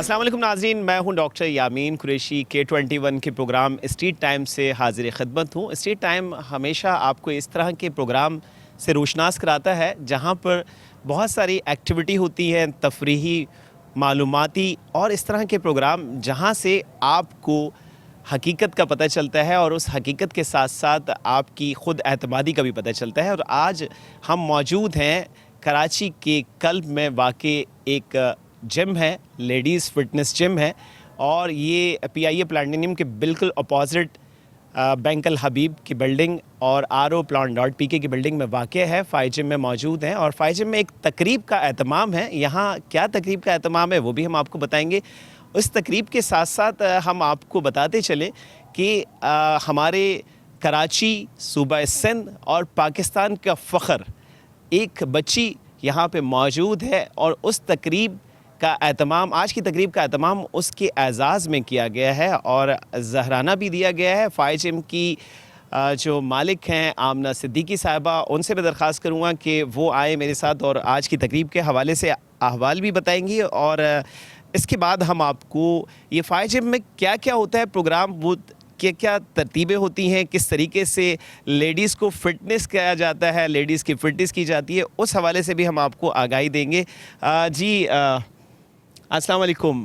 अस्सलाम वालेकुम नाज़रीन, मैं हूं डॉक्टर यामीन कुरैशी K21 के प्रोग्राम स्ट्रीट टाइम से हाजिर खिदमत हूं। स्ट्रीट टाइम हमेशा आपको इस तरह के प्रोग्राम से रोशनास कराता है जहां पर बहुत सारी एक्टिविटी होती हैं, तफरीही, मालूमाती और इस तरह के प्रोग्राम जहां से आपको हकीकत का पता चलता है और उस हकीकत के साथ साथ आपकी ख़ुद एतमादी का भी पता चलता है। और आज हम मौजूद हैं कराची के कल्ब में वाक़े एक जिम है, लेडीज़ फ़िटनेस जिम है और ये PIA प्लाटिनम के बिल्कुल अपोजिट बैंक अल हबीब की बिल्डिंग और RO Plant.PK की बिल्डिंग में वाक़ है। फ़ाइ जिम में मौजूद हैं और फ़ाइ जिम में एक तकरीब का एहतमाम है। यहाँ क्या तकरीब का एहतमाम है वो भी हम आपको बताएंगे। उस तकरीब के साथ साथ हम आपको बताते चलें कि हमारे कराची, सूबा सिंध और पाकिस्तान का फ़ख्र एक बच्ची यहाँ पे मौजूद है और उस तकरीब का एहतमाम, आज की तकरीब का एहतमाम उसके एज़ाज़ में किया गया है और ज़हराना भी दिया गया है। फ़ाइ जिम की जो मालिक हैं आमना सिद्दीकी साहिबा, उनसे मैं दरख्वास्त करूँगा कि वो आए मेरे साथ और आज की तकरीब के हवाले से अहवाल भी बताएंगी और इसके बाद हम आपको ये फ़ाइ जिम में क्या क्या होता है प्रोग्राम, वो क्या क्या तरतीबें होती हैं, किस तरीके से लेडीज़ को फ़िटनेस किया जाता है, लेडीज़ की फ़िटनेस की जाती है, उस हवाले से भी हम आपको आगाही देंगे। अस्सलाम वालेकुम,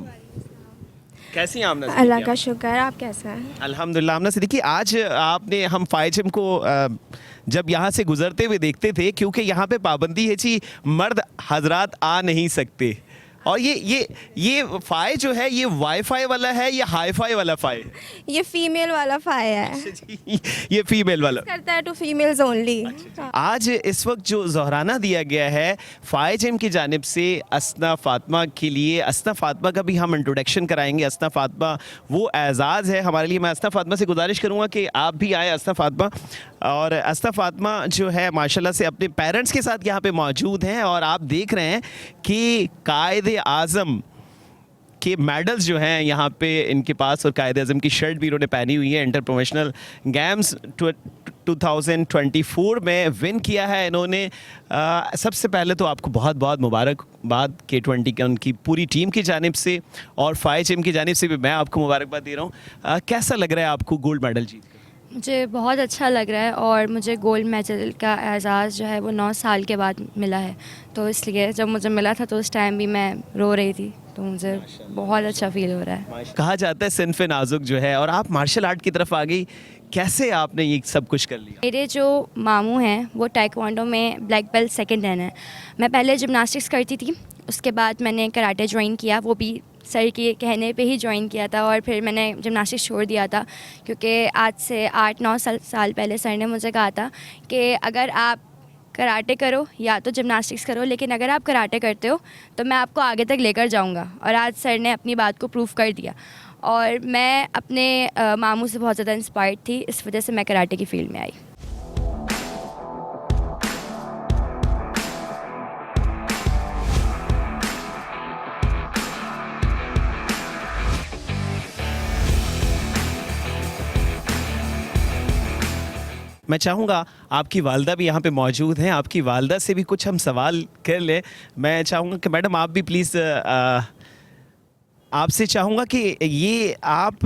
कैसी हैं आमना सिद्दीकी? अल्लाह का शुक्र, आप कैसा हैं? अल्हम्दुलिल्लाह। आमना सिद्दीकी, आज आपने हम फ़ाइ जिम को जब यहाँ से गुज़रते हुए देखते थे, क्योंकि यहाँ पे पाबंदी है जी मर्द हजरात आ नहीं सकते और ये फ़ाइ जो है ये वाईफाई वाला है या हाईफाई वाला फ़ाइ? ये फीमेल वाला फ़ाइ है। ये फीमेल वाला करता है टू फीमेल्स ओनली। आज इस वक्त जो ज़हराना दिया गया है फ़ाइ जिम की जानिब से असना फ़ातिमा के लिए, असना फ़ातिमा का भी हम इंट्रोडक्शन कराएंगे। असना फ़ातिमा वो एज़ाज़ है हमारे लिए। मैं असना फ़ातिमा से गुजारिश करूँगा कि आप भी आए असना फ़ातिमा। और असना फ़ातिमा जो है माशाल्लाह से अपने पेरेंट्स के साथ यहाँ पे मौजूद हैं और आप देख रहे हैं कि कायदे आज़म के मेडल्स जो हैं यहाँ पे इनके पास और कायदे आज़म की शर्ट भी इन्होंने पहनी हुई है। इंटर प्रोफेशनल गेम्स 2024 में विन किया है इन्होंने। सबसे पहले तो आपको बहुत बहुत मुबारकबाद K20 के उनकी पूरी टीम की जानिब से और फ़ाइ जिम की जानिब से भी मैं आपको मुबारकबाद दे रहा हूँ। कैसा लग रहा है आपको गोल्ड मेडल जीत कर? मुझे बहुत अच्छा लग रहा है और मुझे गोल्ड मेडल का एजाज़ जो है वो 9 साल के बाद मिला है, तो इसलिए जब मुझे मिला था तो उस टाइम भी मैं रो रही थी, तो मुझे बहुत अच्छा फील हो रहा है। कहा जाता है सिन्फ़े नाजुक जो है, और आप मार्शल आर्ट की तरफ आ गई, कैसे आपने ये सब कुछ कर लिया? मेरे जो मामू हैं वो टाइक्वांडो में ब्लैक बेल्ट सेकंड रन है। मैं पहले जिमनास्टिक्स करती थी, उसके बाद मैंने कराटे ज्वाइन किया, वो भी सर के कहने पे ही ज्वाइन किया था और फिर मैंने जिमनास्टिक्स छोड़ दिया था क्योंकि आज से 8-9 साल पहले सर ने मुझे कहा था कि अगर आप कराटे करो या तो जिमनास्टिक्स करो, लेकिन अगर आप कराटे करते हो तो मैं आपको आगे तक लेकर जाऊंगा। और आज सर ने अपनी बात को प्रूव कर दिया और मैं अपने मामू से बहुत ज़्यादा इंस्पायर्ड थी, इस वजह से मैं कराटे की फील्ड में आई। मैं चाहूँगा आपकी वालदा भी यहाँ पे मौजूद हैं, आपकी वालदा से भी कुछ हम सवाल कर लें। मैं चाहूँगा कि मैडम आप भी प्लीज़, आपसे चाहूँगा कि ये आप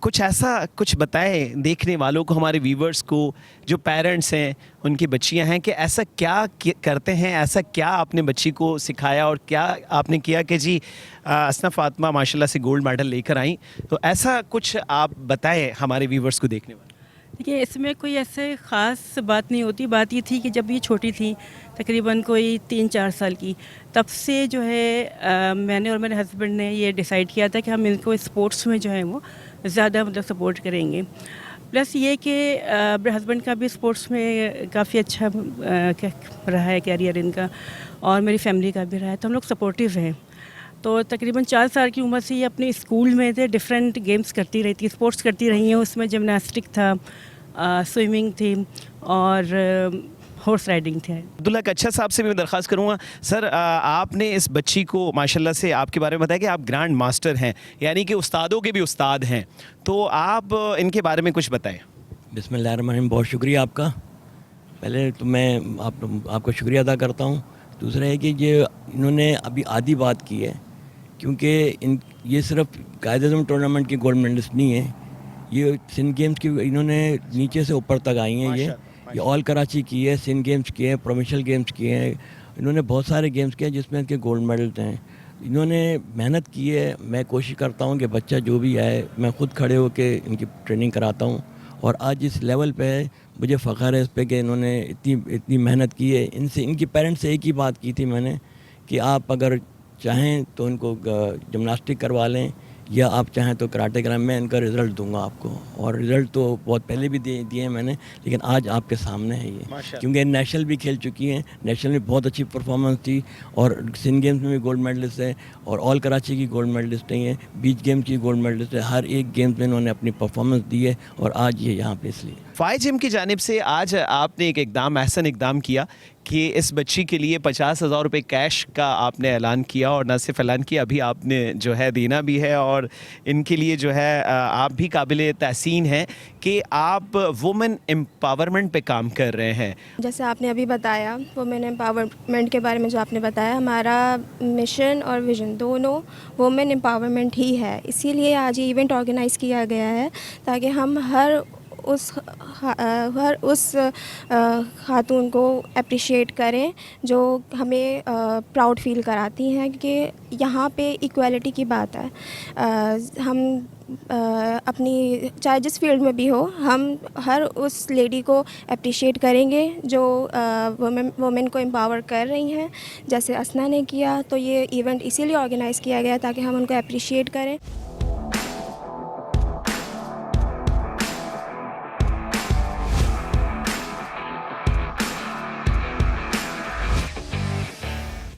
कुछ ऐसा कुछ बताएं देखने वालों को, हमारे व्यूवर्स को, जो पेरेंट्स हैं उनकी बच्चियां हैं, कि ऐसा क्या करते हैं, ऐसा क्या आपने बच्ची को सिखाया और क्या आपने किया कि जी असना फ़ातिमा माशाल्लाह से गोल्ड मेडल लेकर आई, तो ऐसा कुछ आप बताएं हमारे व्यूवर्स को देखने वाले। देखिए, इसमें कोई ऐसे ख़ास बात नहीं होती। बात ये थी कि जब ये छोटी थी, तकरीबन कोई 3-4 साल की, तब से जो है मैंने और मेरे हस्बैंड ने ये डिसाइड किया था कि हम इनको स्पोर्ट्स में जो है वो ज़्यादा मतलब सपोर्ट करेंगे। प्लस ये कि मेरे हस्बैंड का भी स्पोर्ट्स में काफ़ी अच्छा रहा है कैरियर इनका, और मेरी फैमिली का भी रहा है, तो हम लोग सपोर्टिव हैं। तो तकरीबन 4 साल की उम्र से ये अपने स्कूल में थे, डिफरेंट गेम्स करती रही थी, स्पोर्ट्स करती रही हैं। उसमें जिमनास्टिक था, स्विमिंग थी और हॉर्स राइडिंग थे। अब्दुल्ला कच्छा साहब से भी मैं दरख्वास्त करूँगा, सर आपने इस बच्ची को माशाल्लाह से आपके बारे में बताया कि आप ग्रैंड मास्टर हैं, यानी कि उस्तादों के भी उस्ताद हैं, तो आप इनके बारे में कुछ बताएं। बिस्मिल्लाहिर्रहमानिर्रहीम, बहुत शुक्रिया आपका। पहले तो मैं आपका शुक्रिया अदा करता हूँ। दूसरा है कि ये इन्होंने अभी आधी बात की है क्योंकि इन ये सिर्फ कायदे टूर्नामेंट की गोल्ड मेडलिस्ट नहीं है, ये सिंध गेम्स की इन्होंने नीचे से ऊपर तक आई हैं। ये ऑल कराची की है, सिंध गेम्स की है, प्रोविंशियल गेम्स की हैं, इन्होंने बहुत सारे गेम्स किए जिसमें इनके गोल्ड मेडल हैं। इन्होंने मेहनत की है। मैं कोशिश करता हूँ कि बच्चा जो भी आए मैं ख़ुद खड़े होकर इनकी ट्रेनिंग कराता हूँ, और आज इस लेवल पे है, मुझे फ़ख्र है इस पे कि इन्होंने इतनी मेहनत की है। इनसे इनकी पेरेंट्स से एक ही बात की थी मैंने कि आप अगर चाहें तो इनको जिमनास्टिक करवा लें, या आप चाहें तो कराटे कराएं, मैं इनका रिज़ल्ट दूंगा आपको। और रिज़ल्ट तो बहुत पहले भी दिए हैं मैंने, लेकिन आज आपके सामने है ये, क्योंकि नेशनल भी खेल चुकी हैं, नेशनल में बहुत अच्छी परफॉर्मेंस थी, और सिंध गेम्स में भी गोल्ड मेडलिस्ट है, और ऑल कराची की गोल्ड मेडलिस्ट हैं, बीच गेम्स की गोल्ड मेडलिस्ट है। हर एक गेम्स में इन्होंने अपनी परफॉर्मेंस दी है, और आज ये यहाँ पे इसलिए। फाइज जिम की जानिब से आज आपने एक इकदाम, एहसन इकदाम किया कि इस बच्ची के लिए 50,000 रुपये कैश का आपने ऐलान किया, और न सिर्फ ऐलान किया, अभी आपने जो है देना भी है, और इनके लिए जो है आप भी काबिल तहसीन हैं कि आप वुमेन एम्पावरमेंट पे काम कर रहे हैं। जैसे आपने अभी बताया वुमेन एम्पावरमेंट के बारे में, जो आपने बताया, हमारा मिशन और विज़न दोनों वुमेन एम्पावरमेंट ही है। इसीलिए आज ये इवेंट ऑर्गेनाइज़ किया गया है ताकि हम हर उस खातून को अप्रिशिएट करें जो हमें प्राउड फील कराती हैं कि यहाँ पे इक्वालिटी की बात है। हम अपनी चाहे जिस फील्ड में भी हो, हम हर उस लेडी को अप्रिशिएट करेंगे जो वुमेन को एम्पावर कर रही हैं, जैसे असना ने किया। तो ये इवेंट इसीलिए ऑर्गेनाइज़ किया गया ताकि हम उनको अप्रिशिएट करें।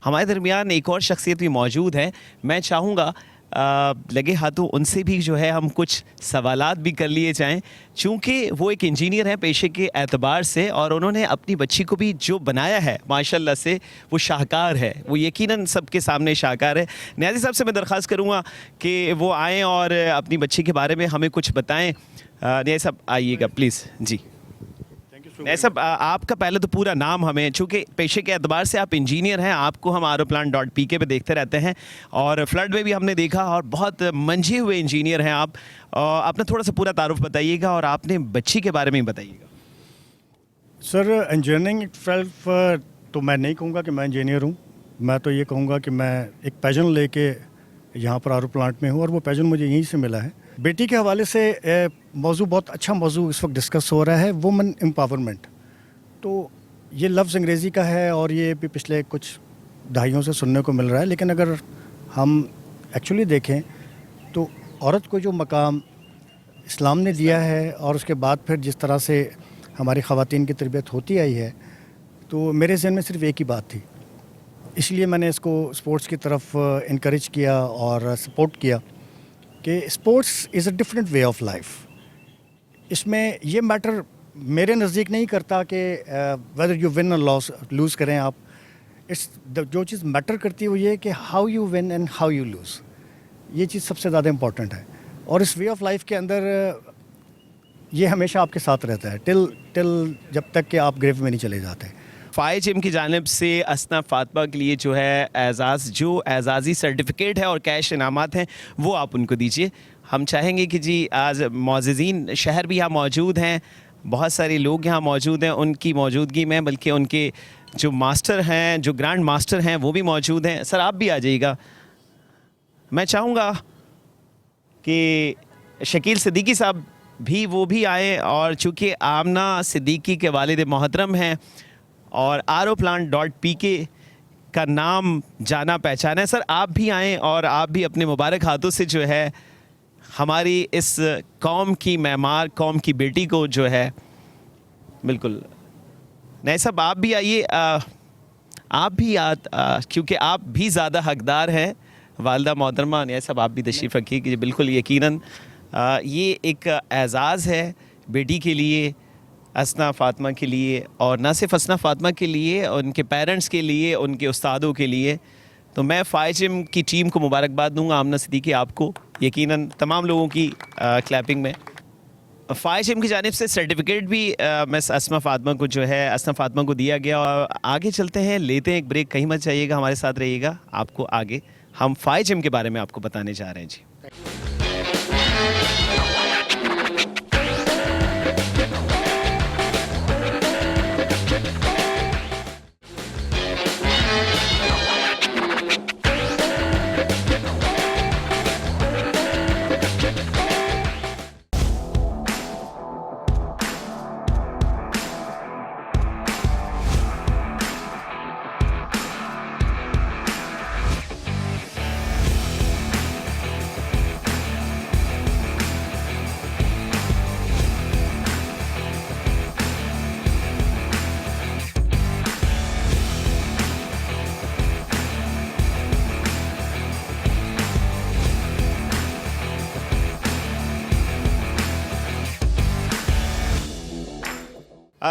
हमारे दरमियान एक और शख्सियत भी मौजूद है। मैं चाहूँगा लगे हाथों उनसे भी जो है हम कुछ सवालात भी कर लिए जाएं, चूँकि वो एक इंजीनियर हैं पेशे के एतबार से, और उन्होंने अपनी बच्ची को भी जो बनाया है माशाल्लाह से वो शाहकार है, वो यकीनन सबके सामने शाहकार है। न्याज़ी साहब से मैं दरख्वास्त करूँगा कि वो आएँ और अपनी बच्ची के बारे में हमें कुछ बताएँ। न्याज़ी साहब आइएगा प्लीज़। जी नहीं सब आपका पहले तो पूरा नाम हमें, चूँकि पेशे के एतबार से आप इंजीनियर हैं, आपको हम aeroplan.pk पे देखते रहते हैं, और फ्लड में भी हमने देखा, और बहुत मंझे हुए इंजीनियर हैं आप। अपना थोड़ा सा पूरा तारुफ बताइएगा, और आपने बच्ची के बारे में बताइएगा। सर, इंजीनियरिंग इटसेल्फ तो मैं नहीं कहूँगा कि मैं इंजीनियर हूँ। मैं तो ये कहूँगा कि मैं एक पैशन लेके यहाँ पर एरोप्लांट में हूँ, और वो पैशन मुझे यहीं से मिला है। बेटी के हवाले से मौजू बहुत अच्छा मौजू इस वक्त डिस्कस हो रहा है, वुमेन एम्पावरमेंट। तो ये लफ्ज़ अंग्रेज़ी का है, और ये भी पिछले कुछ दहाइयों से सुनने को मिल रहा है, लेकिन अगर हम एक्चुअली देखें तो औरत को जो मकाम इस्लाम ने दिया है, और उसके बाद फिर जिस तरह से हमारी ख़वातीन की तरबियत होती आई है, तो मेरे ज़हन में सिर्फ एक ही बात थी। इसलिए मैंने इसको स्पोर्ट्स की तरफ इनकरेज किया और सपोर्ट किया कि sports is a different way of life. इसमें ये मैटर मेरे नज़दीक नहीं करता कि वेदर यू विन और लूज़ करें आप। जो चीज़ मैटर करती है वो ये कि how you win and how you lose, ये चीज़ सबसे ज़्यादा इम्पॉर्टेंट है। और इस वे ऑफ लाइफ के अंदर ये हमेशा आपके साथ रहता है टिल जब तक कि आप ग्रेव में नहीं चले जाते। फाइज जिम की जानिब से असना फातिमा के लिए जो है एजाज़, जो एजाज़ी सर्टिफिकेट है और कैश इनामात हैं, वो आप उनको दीजिए। हम चाहेंगे कि जी आज मोअज़्ज़िज़ीन शहर भी यहाँ मौजूद हैं, बहुत सारे लोग यहाँ मौजूद हैं, उनकी मौजूदगी में बल्कि उनके जो मास्टर हैं, जो ग्रैंड मास्टर हैं, वो भी मौजूद हैं। सर आप भी आ जाइएगा। मैं चाहूँगा कि शकील सिद्दीकी साहब भी वो भी आए, और चूँकि आमना सिद्दीकी के वालिद मोहतरम हैं और aeroplan.pk का नाम जाना पहचाना है, सर आप भी आएँ और आप भी अपने मुबारक हाथों से जो है हमारी इस कौम की मेहमान, कौम की बेटी को जो है, बिल्कुल नहीं साहब आप भी आइए, आप भी क्योंकि आप भी ज़्यादा हकदार हैं। वालिदा मोहतरमा नहीं साहब आप भी तशरीफ़ रखिए कि बिल्कुल यकीनन ये एक एज़ाज़ है बेटी के लिए, असना फातिमा के लिए, और ना सिर्फ असना फातिमा के लिए, उनके पेरेंट्स के लिए, उनके उस्तादों के लिए। तो मैं फाइज जिम की टीम को मुबारकबाद दूंगा, आमना सिद्दीकी आपको, यकीनन तमाम लोगों की क्लैपिंग में। फाइज जिम की जानिब से सर्टिफिकेट भी मैं असना फातिमा को जो है, असना फातिमा को दिया गया। और आगे चलते हैं, लेते हैं एक ब्रेक, कहीं मत जाइएगा, हमारे साथ रहिएगा, आपको आगे हम फाई जिम के बारे में आपको बताने जा रहे हैं जी।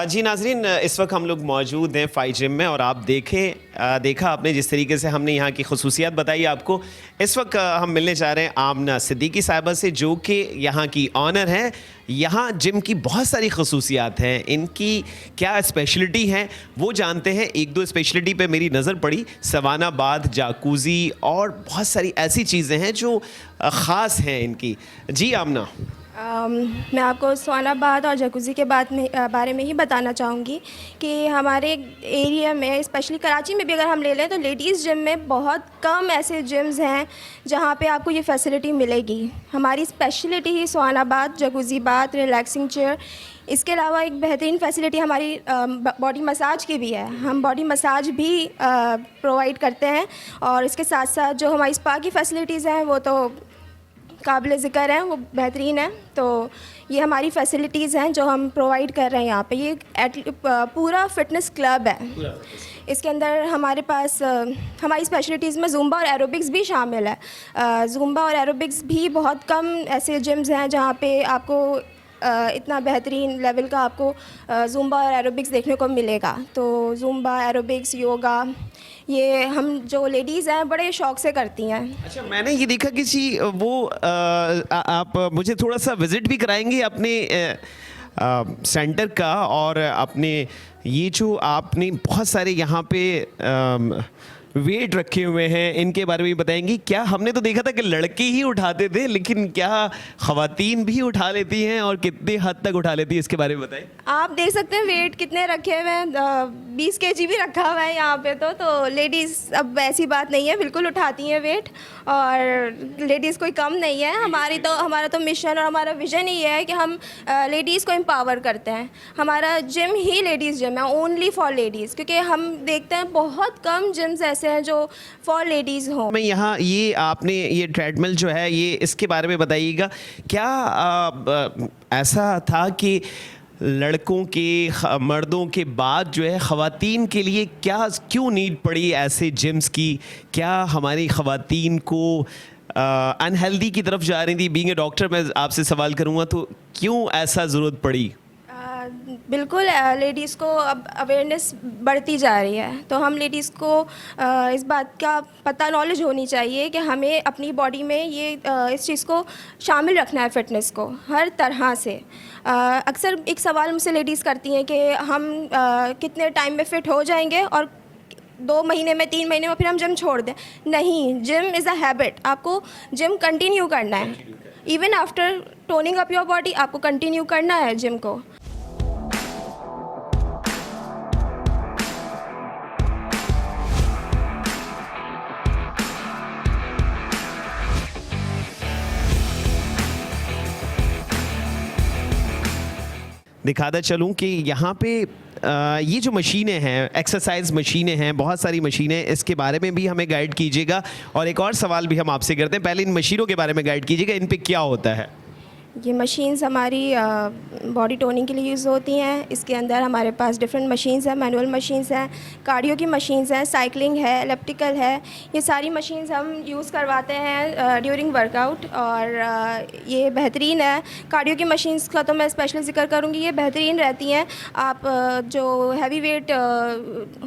जी नाजरीन, इस वक्त हम लोग मौजूद हैं फाई जिम में और आप देखा आपने जिस तरीके से हमने यहाँ की खसूसियात बताई आपको। इस वक्त हम मिलने जा रहे हैं आमना सिद्दीकी साहिबा से, जो कि यहाँ की ऑनर हैं। यहाँ जिम की बहुत सारी खसूसियात हैं, इनकी क्या स्पेशलिटी हैं वो जानते हैं। एक दो स्पेशलिटी पे मेरी नज़र पड़ी, सवाना बाथ, जाकूज़ी और बहुत सारी ऐसी चीज़ें हैं जो ख़ास हैं इनकी। जी आमना, मैं आपको सवाना बाथ और जकूज़ी के बारे में ही बताना चाहूँगी कि हमारे एरिया में, स्पेशली कराची में भी अगर हम ले लें तो लेडीज़ जिम में बहुत कम ऐसे जिम्स हैं जहाँ पे आपको ये फैसिलिटी मिलेगी। हमारी स्पेशलिटी ही sauna bath, jacuzzi bath, relaxing chair. इसके अलावा एक बेहतरीन फैसिलिटी हमारी बॉडी मसाज की भी है। हम बॉडी मसाज भी प्रोवाइड करते हैं और इसके साथ साथ जो हमारी स्पा की फैसिलिटीज़ हैं वो तो काबिल ज़िक्र हैं, वो बेहतरीन है। तो ये हमारी फैसिलिटीज़ हैं जो हम प्रोवाइड कर रहे हैं यहाँ पे। ये पूरा फ़िटनेस क्लब है। इसके अंदर हमारे पास हमारी स्पेशलिटीज़ में ज़ुम्बा और एरोबिक्स भी शामिल है। ज़ुम्बा और एरोबिक्स भी बहुत कम ऐसे जिम्स हैं जहाँ पे आपको इतना बेहतरीन लेवल का आपको ज़ुम्बा और एरोबिक्स देखने को मिलेगा। तो ज़ुम्बा, एरोबिक्स, योगा, ये हम जो लेडीज़ हैं बड़े शौक़ से करती हैं। अच्छा, मैंने ये देखा किसी वो आप मुझे थोड़ा सा विज़िट भी कराएंगे अपने सेंटर का, और अपने ये जो आपने बहुत सारे यहाँ पे वेट रखे हुए हैं इनके बारे में बताएंगी क्या? हमने तो देखा था कि लड़के ही उठाते थे, लेकिन क्या ख़वातीन भी उठा लेती हैं और कितने हद तक उठा लेती हैं, इसके बारे में बताएं। आप देख सकते हैं वेट कितने रखे हुए हैं, 20 kg भी रखा हुआ है यहाँ पे। तो लेडीज़, अब ऐसी बात नहीं है, बिल्कुल उठाती हैं वेट, और लेडीज़ कोई कम नहीं है। हमारा तो मिशन और हमारा विज़न ही है कि हम लेडीज़ को एम्पावर करते हैं। हमारा जिम ही लेडीज़ जिम है, ओनली फॉर लेडीज़, क्योंकि हम देखते हैं बहुत कम जिम्स ऐसे हैं जो फॉर लेडीज़ हों। मैं यहाँ ये आपने ये ट्रेडमिल जो है ये इसके बारे में बताइएगा, क्या ऐसा था कि लड़कों के मर्दों के बाद जो है ख़वातीन के लिए क्यों नीड पड़ी ऐसे जिम्स की? क्या हमारी ख़वातीन को अनहेल्दी की तरफ जा रही थी? बीइंग ए डॉक्टर मैं आपसे सवाल करूँगा तो क्यों ऐसा ज़रूरत पड़ी? बिल्कुल, लेडीज़ को अब अवेयरनेस बढ़ती जा रही है, तो हम लेडीज़ को इस बात का पता, नॉलेज होनी चाहिए कि हमें अपनी बॉडी में ये इस चीज़ को शामिल रखना है, फ़िटनेस को हर तरह से। अक्सर एक सवाल मुझसे लेडीज़ करती हैं कि हम कितने टाइम में फ़िट हो जाएंगे और 2 महीने में, 3 महीने में फिर हम जिम छोड़ दें। नहीं, जिम इज़ अ हैबिट, आपको जिम कंटिन्यू करना है। Even after toning up your body आपको कंटिन्यू करना है जिम को। दिखाता चलूँ कि यहाँ पे ये जो मशीनें हैं, एक्सरसाइज मशीनें हैं, बहुत सारी मशीनें, इसके बारे में भी हमें गाइड कीजिएगा। और एक और सवाल भी हम आपसे करते हैं, पहले इन मशीनों के बारे में गाइड कीजिएगा, इन पे क्या होता है? ये मशीन्स हमारी बॉडी टोनिंग के लिए यूज़ होती हैं। इसके अंदर हमारे पास डिफरेंट मशीन्स हैं, मैनुअल मशीन्स हैं, कार्डियो की मशीन्स हैं, साइकिलिंग है, एलिप्टिकल है। ये सारी मशीन्स हम यूज़ करवाते हैं ड्यूरिंग वर्कआउट, और ये बेहतरीन है। कार्डियो की मशीन्स का तो मैं स्पेशली ज़िक्र करूँगी, ये बेहतरीन रहती हैं। आप जो हैवी वेट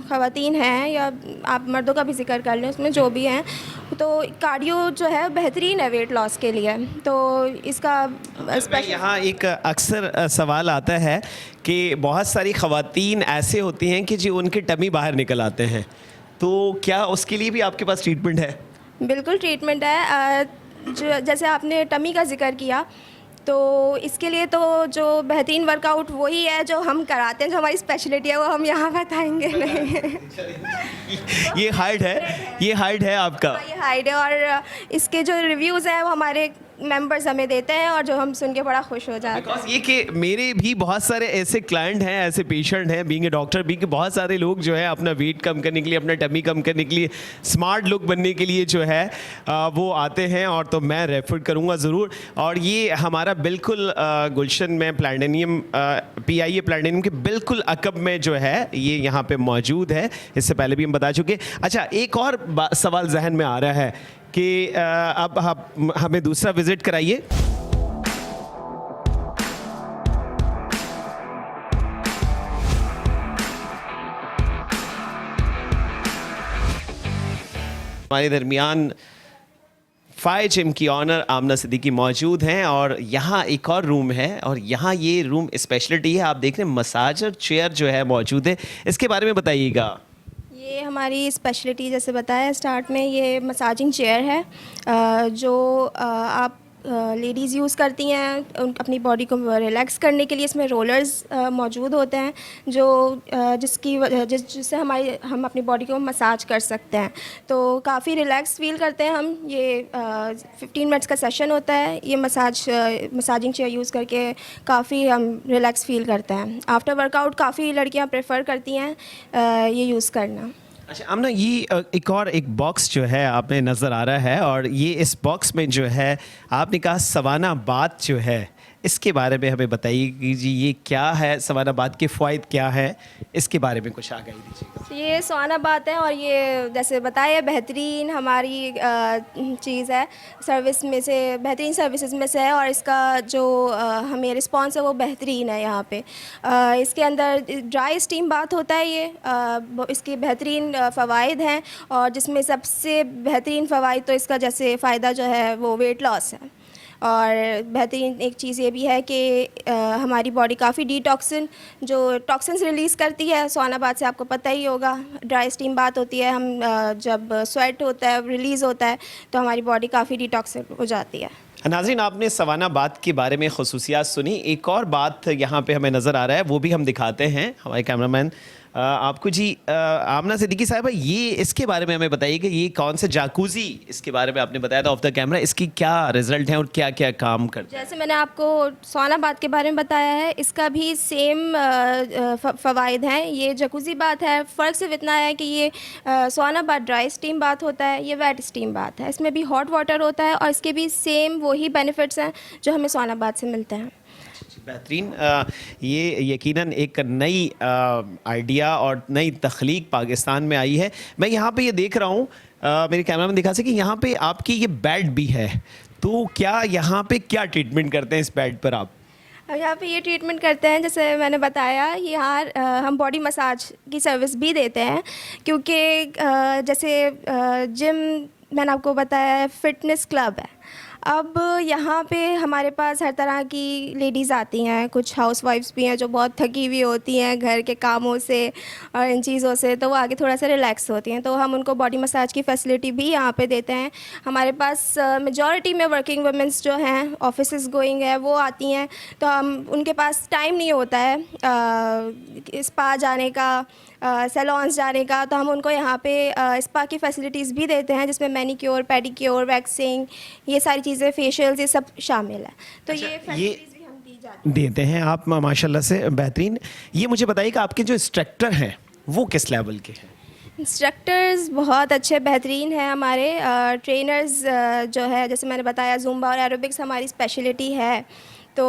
ख़वातीन हैं या आप मर्दों का भी ज़िक्र कर लें, उसमें जो भी हैं, तो कार्डियो जो है बेहतरीन है वेट लॉस के लिए। तो इसका यहाँ एक अक्सर सवाल आता है कि बहुत सारी ख़वातीन ऐसे होती हैं कि जी उनके टमी बाहर निकल आते हैं, तो क्या उसके लिए भी आपके पास ट्रीटमेंट है? बिल्कुल ट्रीटमेंट है। जो जैसे आपने टमी का जिक्र किया, तो इसके लिए तो जो बेहतरीन वर्कआउट वही है जो हम कराते हैं, जो हमारी स्पेशलिटी है वो हम यहाँ बताएंगे नहीं। ये हाइट है आपका। ये हाइट है, और इसके जो रिव्यूज़ हैं वो हमारे मेंबर्स हमें देते हैं और जो हम सुन के बड़ा खुश हो जाते हैं। बिकॉज ये कि मेरे भी बहुत सारे ऐसे क्लाइंट हैं, ऐसे पेशेंट हैं, बीइंग ए डॉक्टर भी, कि बहुत सारे लोग जो है अपना वेट कम करने के लिए, अपना टमी कम करने के लिए, स्मार्ट लुक बनने के लिए जो है वो आते हैं, और तो मैं रेफर करूँगा ज़रूर। और ये हमारा बिल्कुल गुलशन में प्लैटिनियम PIA प्लैटिनियम के बिल्कुल अकब में जो है ये यहाँ पे मौजूद है। इससे पहले भी हम बता चुके। अच्छा, एक और सवाल जहन में आ रहा है कि अब हमें दूसरा विजिट कराइए। हमारे दरमियान फायर जिम की ऑनर आमना सिद्दीकी मौजूद हैं, और यहाँ एक और रूम है, और यहाँ ये रूम स्पेशलिटी है, आप देख रहे हैं मसाजर चेयर जो है मौजूद है। इसके बारे में बताइएगा। ये हमारी स्पेशलिटी जैसे बताया स्टार्ट में, ये मसाजिंग चेयर है जो आप लेडीज़ यूज़ करती हैं अपनी बॉडी को रिलैक्स करने के लिए। इसमें रोलर्स मौजूद होते हैं जो जिससे हम अपनी बॉडी को मसाज कर सकते हैं, तो काफ़ी रिलैक्स फील करते हैं हम। ये 15 मिनट्स का सेशन होता है। ये मसाजिंग चेयर यूज़ करके काफ़ी हम रिलैक्स फील करते हैं। आफ्टर वर्कआउट काफ़ी लड़कियां प्रेफर करती हैं ये यूज़ करना। अच्छा आमना, ये एक बॉक्स जो है आपने नज़र आ रहा है, और ये इस बॉक्स में जो है आपने कहा सवाना बाथ जो है, इसके बारे में हमें बताइए कि जी ये क्या है, सवाना बाथ के फ़वाइद क्या है, इसके बारे में कुछ आगाही दीजिएगा। ये सवाना बाथ है, और ये जैसे बताया बेहतरीन हमारी चीज़ है, सर्विस में से बेहतरीन सर्विसेज में से है, और इसका जो हमें रिस्पांस है वो बेहतरीन है। यहाँ पे इसके अंदर ड्राई स्टीम बाथ होता है। ये इसके बेहतरीन फ़वाइद हैं, और जिसमें सबसे बेहतरीन फ़वाइद तो इसका जैसे फ़ायदा जो है वो वेट लॉस है। और बेहतरीन एक चीज़ ये भी है कि हमारी बॉडी काफ़ी टॉक्सिन्स रिलीज़ करती है। सौना बाथ से आपको पता ही होगा, ड्राई स्टीम बात होती है, हम जब स्वेट होता है, रिलीज़ होता है, तो हमारी बॉडी काफ़ी डिटॉक्सिक हो जाती है। नाज़रीन, आपने सवाना बात के बारे में खसूसियात सुनी। एक और बात यहाँ पे हमें नज़र आ रहा है, वो भी हम दिखाते हैं हमारे कैमरामैन आपको। जी आमना सिद्दीकी साहब, ये इसके बारे में हमें बताइए कि ये कौन से जाकूज़ी, इसके बारे में आपने बताया था ऑफ द कैमरा, इसकी क्या रिज़ल्ट हैं और क्या क्या काम करते हैं? जैसे मैंने आपको सौना बात के बारे में बताया है, इसका भी सेम फ़वाइद हैं। ये जकूज़ी बात है, फ़र्क सिर्फ इतना है कि ये सौना बात ड्राई स्टीम बात होता है, ये वेट स्टीम बात है। इसमें भी हॉट वाटर होता है, और इसके भी सेम वही बेनिफिट्स हैं जो हमें सौना बात से मिलते हैं। बेहतरीन। ये यकीनन एक नई आइडिया और नई तख्लीक पाकिस्तान में आई है। मैं यहाँ पे ये देख रहा हूँ, मेरे कैमरा में दिखा सके, यहाँ पे आपकी ये बेड भी है, तो क्या यहाँ पे क्या ट्रीटमेंट करते हैं इस बेड पर आप? यहाँ पे ये ट्रीटमेंट करते हैं, जैसे मैंने बताया, यहाँ हम बॉडी मसाज की सर्विस भी देते हैं, क्योंकि जैसे जिम मैंने आपको बताया फिटनेस क्लब है। अब यहाँ पे हमारे पास हर तरह की लेडीज़ आती हैं, कुछ हाउसवाइफ्स भी हैं जो बहुत थकी हुई होती हैं घर के कामों से और इन चीज़ों से, तो वो आगे थोड़ा सा रिलैक्स होती हैं, तो हम उनको बॉडी मसाज की फैसिलिटी भी यहाँ पे देते हैं। हमारे पास मेजॉरिटी में वर्किंग वुमेंस जो हैं, ऑफिसेस गोइंग है, वो आती हैं, तो हम उनके पास टाइम नहीं होता है स्पा जाने का, सैलॉन्स जाने का, तो हम उनको यहाँ पे स्पा की फैसिलिटीज़ भी देते हैं, जिसमें मैनीक्योर, पेडिक्योर, वैक्सिंग, ये सारी चीज़ें, फेशियल्स, ये सब शामिल है। तो ये फैसिलिटीज़ भी हम दी जाती हैं, देते हैं आप माशाल्लाह से बेहतरीन। ये मुझे बताइए कि आपके जो इंस्ट्रक्टर हैं वो किस लेवल के हैं? इंस्ट्रक्टर्स बहुत अच्छे बेहतरीन हैं हमारे। ट्रेनर्स जो है, जैसे मैंने बताया, ज़ुम्बा और एरोबिक्स हमारी स्पेशलिटी है, तो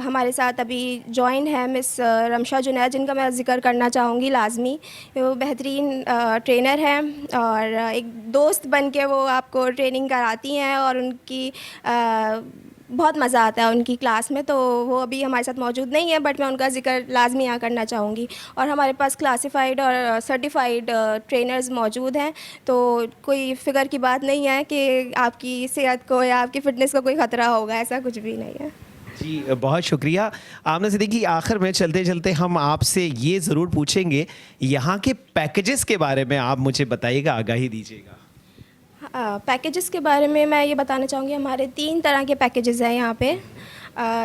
हमारे साथ अभी जॉइन है मिस रमशा जुनैद, जिनका मैं जिक्र करना चाहूँगी लाजमी। वो बेहतरीन ट्रेनर हैं, और एक दोस्त बन के वो आपको ट्रेनिंग कराती हैं, और उनकी बहुत मज़ा आता है उनकी क्लास में। तो वो अभी हमारे साथ मौजूद नहीं है, बट मैं उनका जिक्र लाजमी यहाँ करना चाहूँगी। और हमारे पास क्लासिफाइड और सर्टिफाइड ट्रेनर्स मौजूद हैं, तो कोई फ़िक्र की बात नहीं है कि आपकी सेहत को या आपकी फ़िटनेस को कोई ख़तरा होगा, ऐसा कुछ भी नहीं है। जी बहुत शुक्रिया आमना सिद्दीकी। आखिर में चलते चलते हम आपसे ये ज़रूर पूछेंगे, यहाँ के पैकेजेस के बारे में आप मुझे बताइएगा, आगाही दीजिएगा। पैकेजेस के बारे में मैं ये बताना चाहूँगी, हमारे 3 तरह के पैकेजेस हैं यहाँ पे,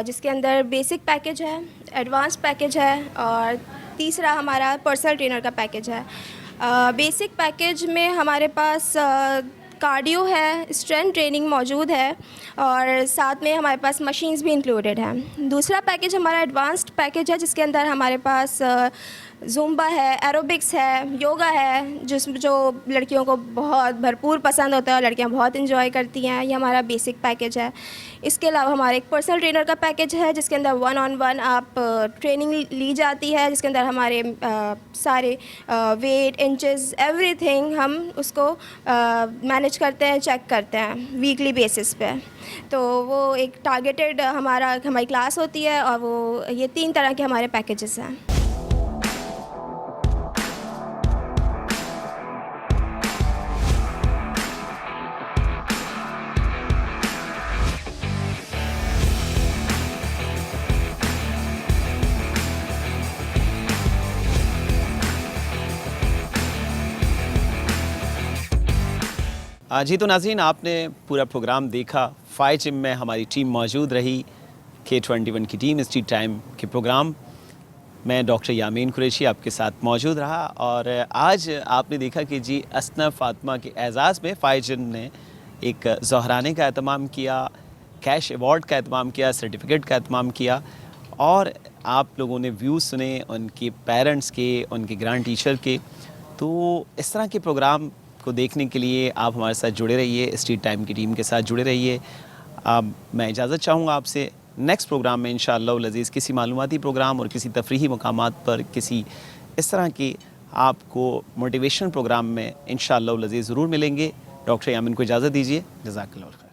जिसके अंदर बेसिक पैकेज है, एडवांस पैकेज है और तीसरा हमारा पर्सनल ट्रेनर का पैकेज है। बेसिक पैकेज में हमारे पास कार्डियो है, स्ट्रेंथ ट्रेनिंग मौजूद है और साथ में हमारे पास मशीन्स भी इंक्लूडेड हैं। दूसरा पैकेज हमारा एडवांस्ड पैकेज है, जिसके अंदर हमारे पास ज़ुम्बा है, एरोबिक्स है, योगा है, जो लड़कियों को बहुत भरपूर पसंद होता है और लड़कियां बहुत इन्जॉय करती हैं। ये हमारा बेसिक पैकेज है। इसके अलावा हमारे एक पर्सनल ट्रेनर का पैकेज है, जिसके अंदर 1-on-1 आप ट्रेनिंग ली जाती है, जिसके अंदर हमारे सारे वेट, इंचेस, एवरीथिंग हम उसको मैनेज करते हैं, चेक करते हैं वीकली बेसिस पे। तो वो एक टारगेटेड हमारी क्लास होती है और वो ये 3 तरह के हमारे पैकेजेस हैं। जी तो नाज़रीन, आपने पूरा प्रोग्राम देखा। फायर जिम में हमारी टीम मौजूद रही, K21 की टीम स्ट्रीट टाइम के प्रोग्राम। मैं डॉक्टर यामीन कुरैशी आपके साथ मौजूद रहा और आज आपने देखा कि जी असना फ़ातिमा के एज़ाज़ में फायर जिम ने एक ज़हराने का एहतमाम किया, कैश अवार्ड का एहतमाम किया, सर्टिफिकेट का एहतमाम किया और आप लोगों ने व्यूज़ सुने उनके पेरेंट्स के, उनके ग्रांड टीचर के। तो इस तरह के प्रोग्राम को देखने के लिए आप हमारे साथ जुड़े रहिए, स्ट्रीट टाइम की टीम के साथ जुड़े रहिए। मैं इजाज़त चाहूँगा आपसे। नेक्स्ट प्रोग्राम में इंशाअल्लाह अज़ीज़ किसी मालूमाती प्रोग्राम और किसी तफरीही मकामात पर, किसी इस तरह के आपको मोटिवेशन प्रोग्राम में इंशाअल्लाह अज़ीज़ ज़रूर मिलेंगे। डॉक्टर यामीन को इजाज़त दीजिए। जज़ाकल्लाह खैर।